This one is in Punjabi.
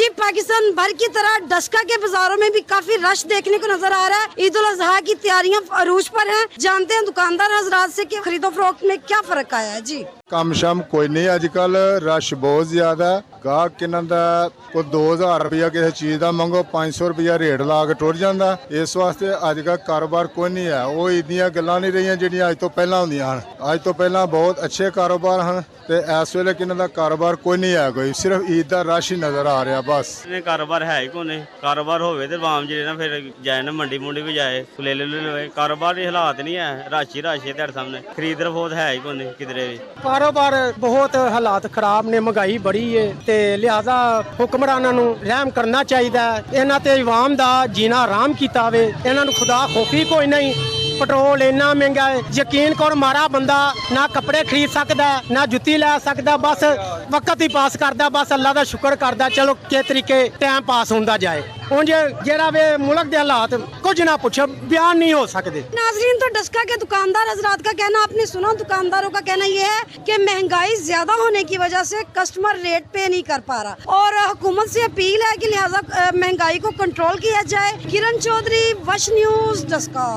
जी, पाकिस्तान भर की तरह डस्का के बाजारों में भी काफी रश देखने को नजर आ रहा है। ईद उल अजहा की तैयारियां अरूज पर हैं। जानते हैं दुकानदार हजरात से कि खरीदो फरोख्त में क्या फर्क आया है। जी, ਕੰਮ ਸ਼ਮ ਕੋਈ ਨਹੀਂ ਅੱਜ ਕੱਲ ਰਸ਼ ਬਹੁਤ ਜ਼ਿਆਦਾ ਗਾਹਕ ਕਿਨਾਂ ਦਾ ਕੋਈ 2000 ਰੁਪਇਆ ਕਿਸੇ ਚੀਜ਼ ਦਾ ਮੰਗੋ 500 ਰੁਪਇਆ ਰੇਟ ਲਾ ਕੇ ਟੁਰ ਜਾਂਦਾ। ਇਸ ਵਾਸਤੇ ਅੱਜ ਕੱਲ ਕਾਰੋਬਾਰ ਕੋਈ ਨਹੀਂ ਹੈ। ਉਹ ਇਦੀਆਂ ਗੱਲਾਂ ਨਹੀਂ ਰਹੀਆਂ ਜਿਹੜੀਆਂ ਅੱਜ ਤੋਂ ਪਹਿਲਾਂ ਹੁੰਦੀਆਂ ਹਨ। ਅੱਜ ਤੋਂ ਪਹਿਲਾਂ ਬਹੁਤ ਅੱਛੇ ਕਾਰੋਬਾਰ ਹਨ ਤੇ ਇਸ ਵੇਲੇ ਕਿਨਾਂ ਦਾ ਕਾਰੋਬਾਰ ਕੋਈ ਨਹੀਂ ਹੈ। ਕੋਈ ਸਿਰਫ ਈਦ ਦਾ ਰਸ਼ ਹੀ ਨਜ਼ਰ ਆ ਰਿਹਾ ਬਸ। ਨੇ ਕਾਰੋਬਾਰ ਹੈ ਹੀ ਕੋਨੇ। ਕਾਰੋਬਾਰ ਹੋਵੇ ਤੇ ਆਵਾਮ ਜਿਹੜੇ ਨਾ ਫਿਰ ਜਾਏ ਨਾ ਮੰਡੀ ਮੁੰਡੀ ਵੀ ਜਾਏ ਲੈ ਲਵੇ। ਕਾਰੋਬਾਰ ਦੇ ਹਾਲਾਤ ਨਹੀਂ ਹੈ। ਰਸ਼ ਹੀ ਤੁਹਾਡੇ ਸਾਹਮਣੇ ਖਰੀਦ ਰਫੋਤ ਹੈ ਹੀ ਕੋਨੇ ਕਿਧਰੇ ਵੀ। ਕਾਰੋਬਾਰ ਬਹੁਤ ਹਾਲਾਤ ਖਰਾਬ ਨੇ, ਮਹਿੰਗਾਈ ਬੜੀ ਏ ਤੇ ਲਿਹਾਜ਼ਾ ਹੁਕਮਰਾਨਾਂ ਨੂੰ ਰਹਿਮ ਕਰਨਾ ਚਾਹੀਦਾ। ਇਹਨਾਂ ਤੇ ਆਵਾਮ ਦਾ ਜੀਣਾ ਆਰਾਮ ਕੀਤਾ ਵੇ। ਇਹਨਾਂ ਨੂੰ ਖੁਦਾ ਖੋਫੀ ਕੋਈ ਨਹੀਂ। ਪੈਟਰੋਲ ਇੰਨਾ ਮਹਿੰਗਾ ਹੈ, ਯਕੀਨ ਕਰ ਮਾਰਾ ਬੰਦਾ ਨਾ ਕੱਪੜੇ ਖਰੀਦ ਸਕਦਾ ਨਾ ਜੁੱਤੀ ਲੈ ਸਕਦਾ, ਬਸ ਵਕਤ ਹੀ ਪਾਸ ਕਰਦਾ, ਬਸ ਅੱਲਾ ਦਾ ਸ਼ੁਕਰ ਕਰਦਾ ਚਲੋ ਕਿਸ ਤਰੀਕੇ ਟਾਈਮ ਪਾਸ ਹੁੰਦਾ ਜਾਏ। ਉਂਝ ਜਿਹੜਾ ਵੇ मुल्क के हालात कुछ ना पूछो, बयान नहीं हो सकते। नाजरीन, तो डस्का के दुकानदार हजरात का कहना आपने सुना। दुकानदारों का कहना यह है कि महंगाई ज्यादा होने की वजह से कस्टमर रेट पे नहीं कर पा रहा और हुकूमत से अपील है कि लिहाजा महंगाई को कंट्रोल किया जाए। किरण चौधरी, वश न्यूज, डस्का।